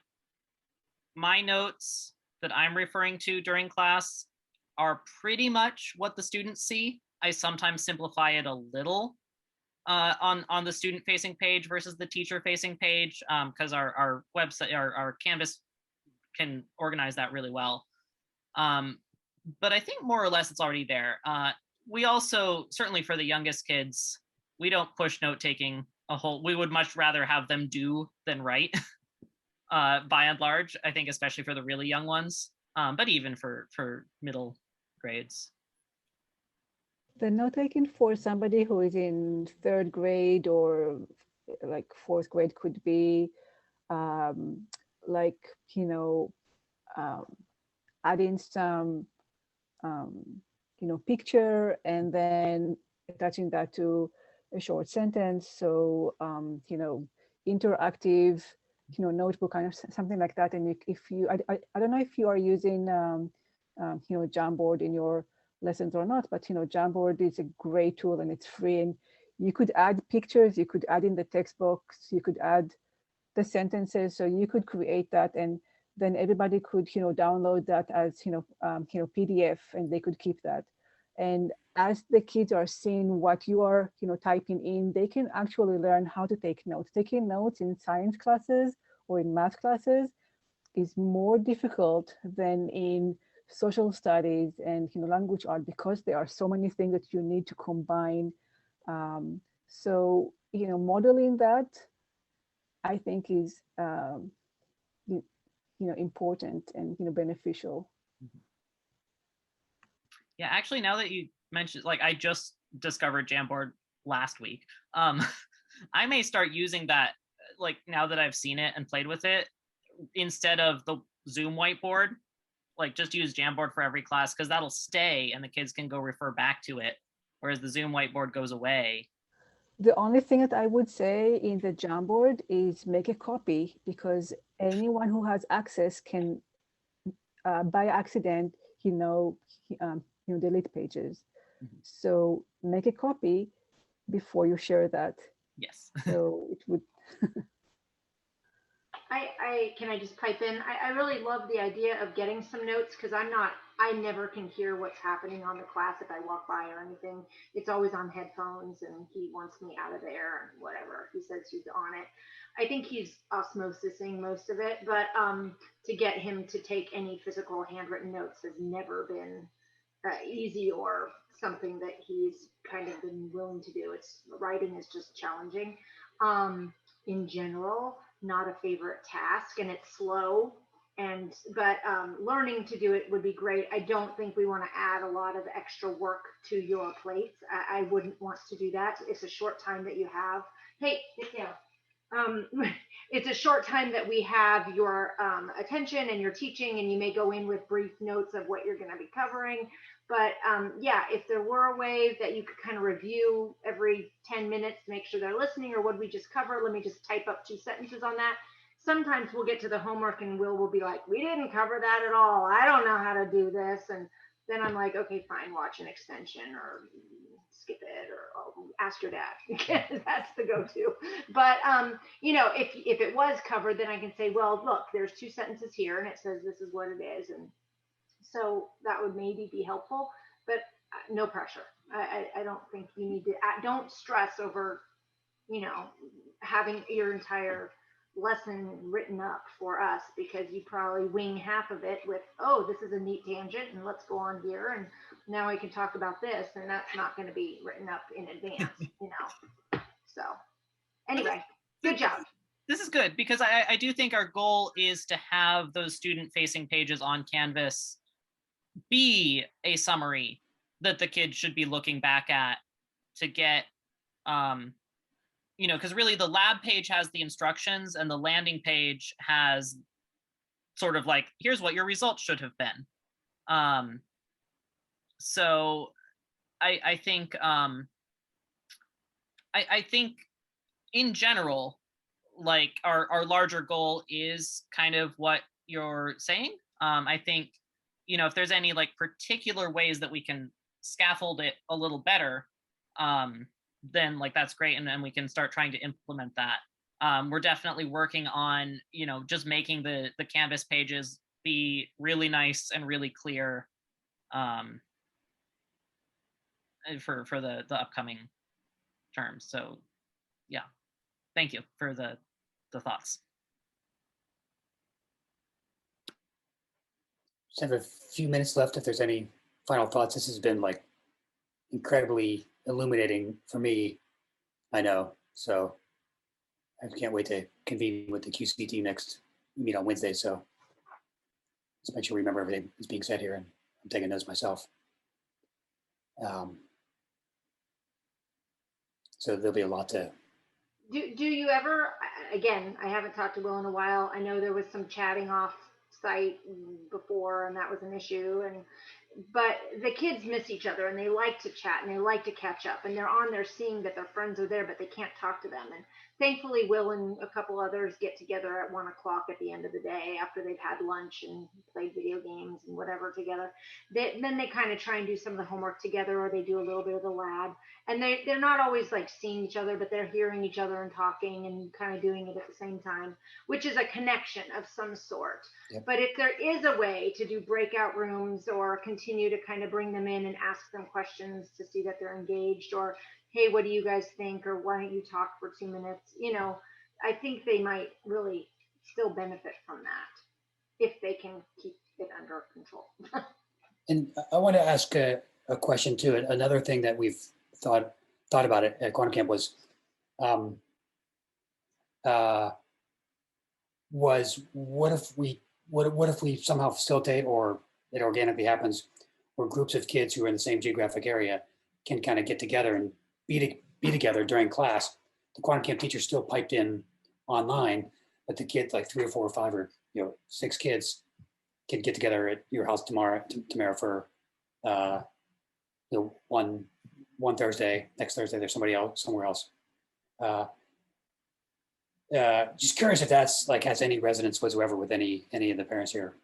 my notes that I'm referring to during class are pretty much what the students see. I sometimes simplify it a little on the student-facing page versus the teacher-facing page, because our website, our Canvas can organize that really well. But I think more or less it's already there. We also, certainly for the youngest kids, we don't push note-taking a whole, we would much rather have them do than write, by and large, I think, especially for the really young ones, but even for middle grades. The note taking for somebody who is in third grade or like fourth grade could be like, you know, adding some, you know, picture and then attaching that to a short sentence. So, you know, interactive, you know, notebook kind of something like that. And if you, I don't know if you are using, you know, Jamboard in your lessons or not, but, you know, Jamboard is a great tool and it's free. And you could add pictures, you could add in the text box, you could add the sentences. So you could create that, and then everybody could, you know, download that as, you know, PDF, and they could keep that. And as the kids are seeing what you are, you know, typing in, they can actually learn how to take notes. Taking notes in science classes or in math classes is more difficult than in social studies and, you know, language art, because there are so many things that you need to combine. So, you know, modeling that, I think, is you know, important and, you know, beneficial. Yeah, actually, now that you mentioned, like, I just discovered Jamboard last week. I may start using that, like, now that I've seen it and played with it, instead of the Zoom whiteboard. Like, just use Jamboard for every class, because that'll stay and the kids can go refer back to it, whereas the Zoom whiteboard goes away. The only thing that I would say in the Jamboard is make a copy, because anyone who has access can, by accident, you know, delete pages. So make a copy before you share that. Yes. So it would. Can I just pipe in? I really love the idea of getting some notes, because I never can hear what's happening on the class if I walk by or anything. It's always on headphones and he wants me out of there and whatever. He says he's on it. I think he's osmosising most of it, but to get him to take any physical handwritten notes has never been easy or something that he's kind of been willing to do. It's writing is just challenging. In general, not a favorite task, and it's slow, but learning to do it would be great. I don't think we want to add a lot of extra work to your plates. I wouldn't want to do that. It's a short time that you have. Hey, get down. It's a short time that we have your attention and your teaching, and you may go in with brief notes of what you're going to be covering. But yeah, if there were a way that you could kind of review every 10 minutes, make sure they're listening, or what did we just cover? Let me just type up 2 sentences on that. Sometimes we'll get to the homework and will be like, we didn't cover that at all. I don't know how to do this. And then I'm like, okay, fine, watch an extension or skip it, or ask your dad. That's the go-to. But you know, if it was covered, then I can say, well, look, there's 2 sentences here and it says this is what it is. And so that would maybe be helpful, but no pressure. I don't think you need to, don't stress over, you know, having your entire lesson written up for us, because you probably wing half of it with, oh, this is a neat tangent and let's go on here and now we can talk about this, and that's not going to be written up in advance, you know. So anyway, good job. This is good, because I do think our goal is to have those student facing pages on Canvas be a summary that the kids should be looking back at to get you know, because really the lab page has the instructions and the landing page has sort of like, here's what your results should have been. So I think I think in general, like our larger goal is kind of what you're saying. I think, you know, if there's any like particular ways that we can scaffold it a little better, then like that's great, and then we can start trying to implement that. We're definitely working on, you know, just making the Canvas pages be really nice and really clear for the upcoming terms. So yeah, thank you for the thoughts. Just have a few minutes left if there's any final thoughts. This has been like incredibly illuminating for me, I know. So I can't wait to convene with the QC team next. We meet on Wednesday, so let's make sure we remember everything that's being said here, and I'm taking notes myself. So there'll be a lot to. Do you ever, again, I haven't talked to Will in a while. I know there was some chatting off site before, and that was an issue. But the kids miss each other, and they like to chat, and they like to catch up, and they're on there seeing that their friends are there, but they can't talk to them. And thankfully, Will and a couple others get together at 1 o'clock at the end of the day after they've had lunch and played video games and whatever together. Then they kind of try and do some of the homework together, or they do a little bit of the lab. And they're not always like seeing each other, but they're hearing each other and talking and kind of doing it at the same time, which is a connection of some sort. Yep. But if there is a way to do breakout rooms or continue to kind of bring them in and ask them questions to see that they're engaged, or, hey, what do you guys think? Or why don't you talk for 2 minutes? You know, I think they might really still benefit from that if they can keep it under control. And I want to ask a question too. Another thing that we've thought about it at Quantum Camp was what if we somehow facilitate, or it organically happens, where groups of kids who are in the same geographic area can kind of get together and be together during class. The Quantum Camp teacher still piped in online, but the kids, like 3 or 4 or 5 or 6 kids, can get together at your house tomorrow, for one Thursday. Next Thursday there's somebody else somewhere else. Just curious if that's like has any resonance whatsoever with any of the parents here.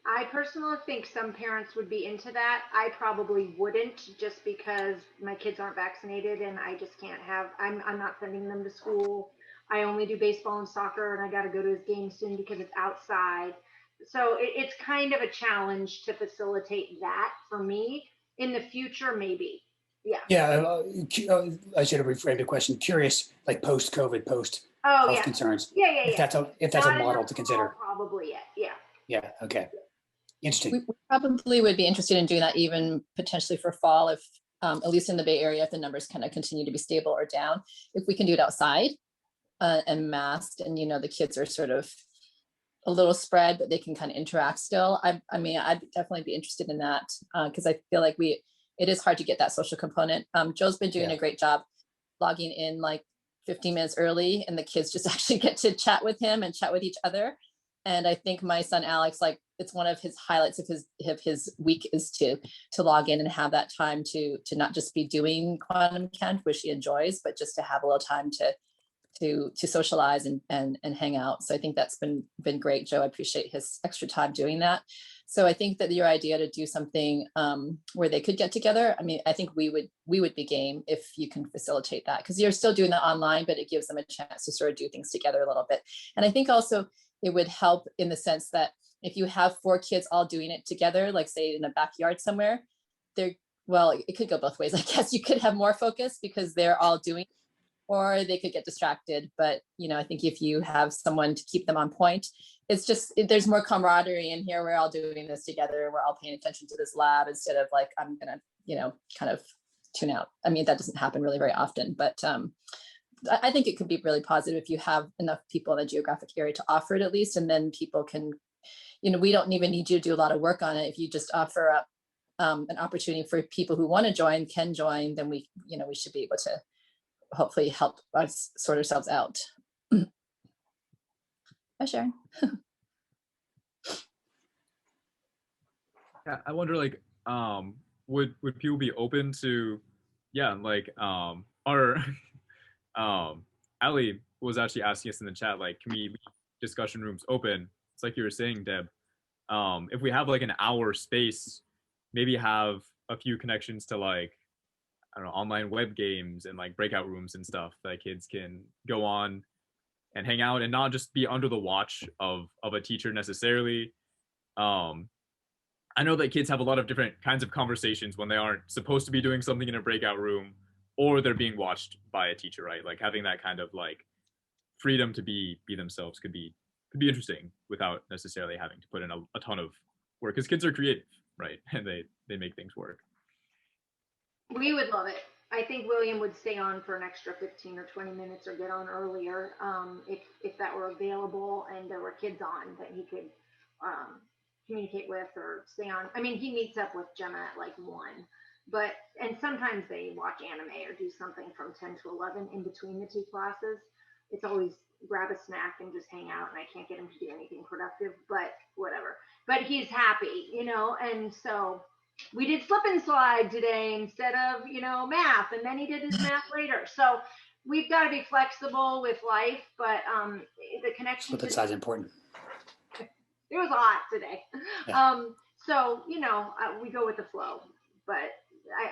I personally think some parents would be into that. I probably wouldn't, just because my kids aren't vaccinated and I just can't have, I'm not sending them to school. I only do baseball and soccer, and I got to go to his game soon because it's outside. So it's kind of a challenge to facilitate that for me. In the future, maybe. Yeah. Yeah, I should have reframed the question. Curious, like post-COVID, post-health concerns. Yeah. If that's a model to consider. Probably, yeah. Yeah, okay. Interesting. We probably would be interested in doing that even potentially for fall, if at least in the Bay Area, if the numbers kind of continue to be stable or down. If we can do it outside and masked, and the kids are sort of a little spread, but they can kind of interact still. I mean, I'd definitely be interested in that because I feel like it is hard to get that social component. Joe's been doing a great job logging in like 15 minutes early, and the kids just actually get to chat with him and chat with each other. And I think my son Alex, like, it's one of his highlights of his week is to log in and have that time to not just be doing Quantum Camp, which he enjoys, but just to have a little time to socialize and hang out. So I think that's been great, Joe. I appreciate his extra time doing that. So I think that your idea to do something where they could get together, I mean, I think we would be game if you can facilitate that, because you're still doing that online, but it gives them a chance to sort of do things together a little bit. And I think also it would help in the sense that if you have 4 kids all doing it together, like say in a backyard somewhere, it could go both ways. I guess you could have more focus because they're all doing, or they could get distracted. But, I think if you have someone to keep them on point, it's just, there's more camaraderie in here. We're all doing this together. We're all paying attention to this lab instead of like, I'm gonna, kind of tune out. I mean, that doesn't happen really very often, but I think it could be really positive if you have enough people in a geographic area to offer it at least, and then people can, we don't even need you to do a lot of work on it. If you just offer up an opportunity for people who want to join, can join, then we should be able to hopefully help us sort ourselves out. Hi, Sharon. Yeah, I wonder, like, would people be open to, our Ali was actually asking us in the chat, like, can we leave discussion rooms open? It's like you were saying, Deb. If we have like an hour space, maybe have a few connections to, like, I don't know, online web games and like breakout rooms and stuff that kids can go on and hang out and not just be under the watch of a teacher necessarily. I know that kids have a lot of different kinds of conversations when they aren't supposed to be doing something in a breakout room or they're being watched by a teacher, right? Like having that kind of like freedom to be themselves could be interesting without necessarily having to put in a ton of work, because kids are creative, right? And they make things work. We would love it. I think William would stay on for an extra 15 or 20 minutes or get on earlier if that were available and there were kids on that he could communicate with or stay on. I mean, he meets up with Gemma at like 1, and sometimes they watch anime or do something from 10 to 11 in between the two classes. It's always grab a snack and just hang out, and I can't get him to do anything productive, but whatever. But he's happy, and so we did slip and slide today instead of, math, and then he did his math later. So we've got to be flexible with life, but the connection. Slip and slide is important. It was hot today. Yeah. So, we go with the flow, but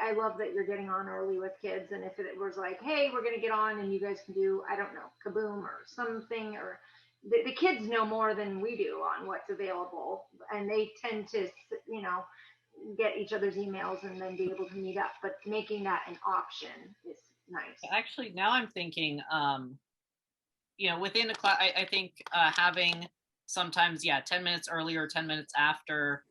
I love that you're getting on early with kids. And if it was like, hey, we're going to get on and you guys can do, I don't know, Kaboom or something, or the kids know more than we do on what's available. And they tend to, get each other's emails and then be able to meet up. But making that an option is nice. Actually, now I'm thinking, within a class, I think having sometimes, 10 minutes earlier, 10 minutes after,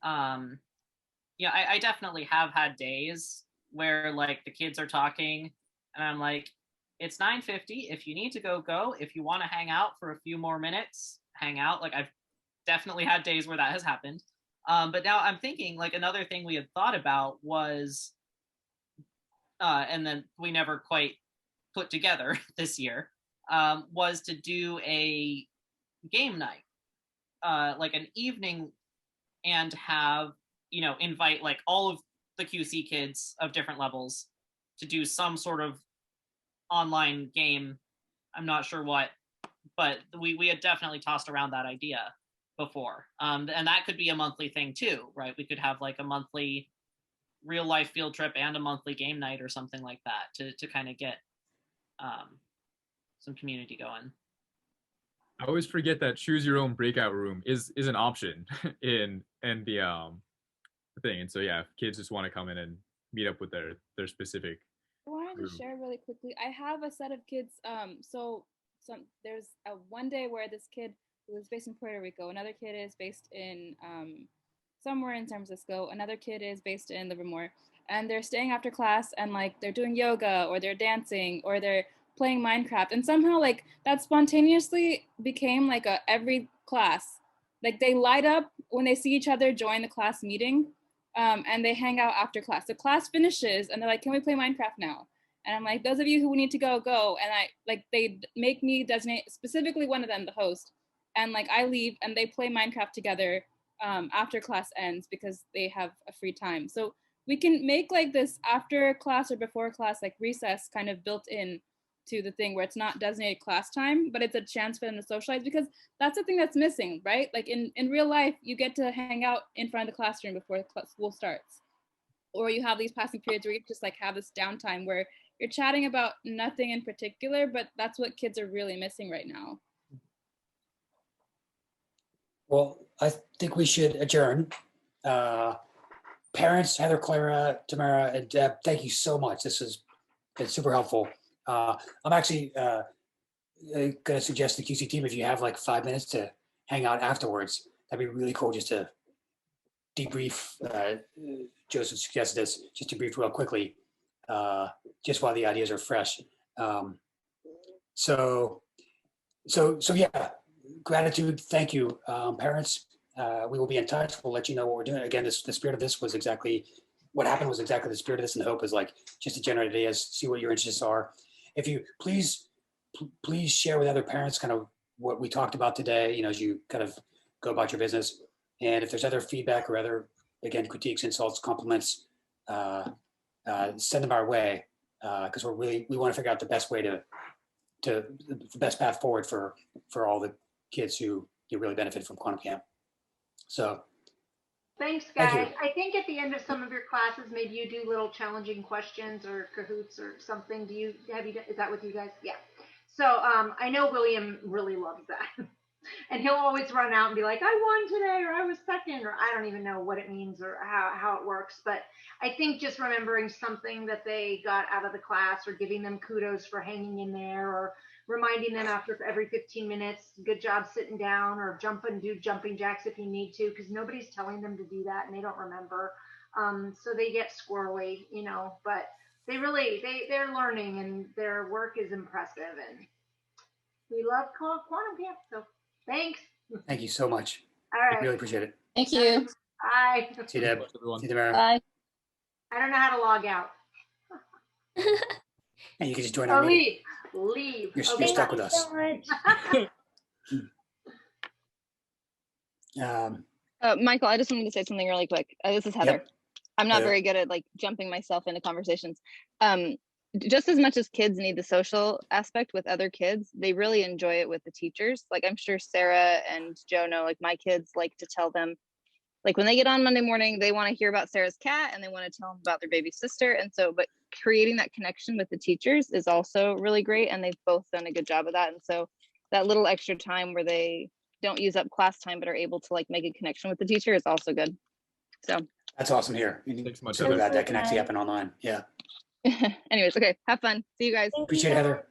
I definitely have had days where like the kids are talking and I'm like, it's 9:50. If you need to go. If you want to hang out for a few more minutes, hang out. Like I've definitely had days where that has happened. But now I'm thinking like another thing we had thought about was, and then we never quite put together this year, was to do a game night, like an evening, and have, invite like all of the QC kids of different levels to do some sort of online game. I'm not sure what, but we had definitely tossed around that idea before. And that could be a monthly thing too, right? We could have like a monthly real life field trip and a monthly game night or something like that to kind of get some community going. I always forget that choose your own breakout room is an option in the thing. And so yeah, if kids just want to come in and meet up with their specific I wanted group. to share really quickly. I have a set of kids. There's a one day where this kid who is based in Puerto Rico, another kid is based in somewhere in San Francisco, another kid is based in Livermore, and they're staying after class and like they're doing yoga or they're dancing or they're playing Minecraft, and somehow like that spontaneously became like a every class. Like they light up when they see each other join the class meeting, and they hang out after class. The class finishes and they're like, can we play Minecraft now? And I'm like, those of you who need to go. And I like, they make me designate specifically one of them the host. And like I leave and they play Minecraft together after class ends because they have a free time. So we can make like this after class or before class, like recess kind of built in to the thing where it's not designated class time, but it's a chance for them to socialize, because that's the thing that's missing, right? Like in real life, you get to hang out in front of the classroom before school starts. Or you have these passing periods where you just like have this downtime where you're chatting about nothing in particular, but that's what kids are really missing right now. Well, I think we should adjourn. Parents, Heather, Clara, Tamara, and Deb, thank you so much. This has been super helpful. I'm actually going to suggest the QC team, if you have like 5 minutes to hang out afterwards, that'd be really cool just to debrief. Joseph suggested this, just debrief real quickly, just while the ideas are fresh. So yeah, gratitude. Thank you, parents. We will be in touch. We'll let you know what we're doing. Again, the spirit of this was exactly what happened. Was exactly the spirit of this, and the hope is like just to generate ideas, see what your interests are. If you please share with other parents kind of what we talked about today. You know, as you kind of go about your business, and if there's other feedback or other, again, critiques, insults, compliments, send them our way, because we want to figure out the best way to the best path forward for all the kids who really benefit from Quantum Camp. So thanks, thank guys. you. I think at the end of some of your classes, maybe you do little challenging questions or Kahoots or something. Is that with you guys? Yeah. So I know William really loves that. And he'll always run out and be like, I won today, or I was second, or I don't even know what it means or how it works. But I think just remembering something that they got out of the class, or giving them kudos for hanging in there, or reminding them after every 15 minutes, good job sitting down, or do jumping jacks if you need to, because nobody's telling them to do that and they don't remember. So they get squirrely, you know, but they're learning and their work is impressive, and we love Quantum Camp. So thanks. Thank you so much. All I right. really appreciate it. Thank you. Bye. See you, Deb. Everyone. See you, Tamara. Bye. I don't know how to log out. And you can just join our Oh, meeting. leave. You're Okay, stuck bye. with us. so much. Michael, I just wanted to say something really quick. This is Heather. Yep. I'm not Heather. very good at like jumping myself into conversations. Just as much as kids need the social aspect with other kids, they really enjoy it with the teachers. Like I'm sure Sarah and Joe know, like my kids like to tell them, like when they get on Monday morning, they want to hear about Sarah's cat and they want to tell them about their baby sister. And so, but creating that connection with the teachers is also really great. And they've both done a good job of that. And so that little extra time where they don't use up class time, but are able to like make a connection with the teacher is also good. So That's awesome here. Thanks so much, So Heather. glad that can actually happen online. Yeah. anyways, okay, have fun. See you guys. Thank Appreciate it, you. Heather.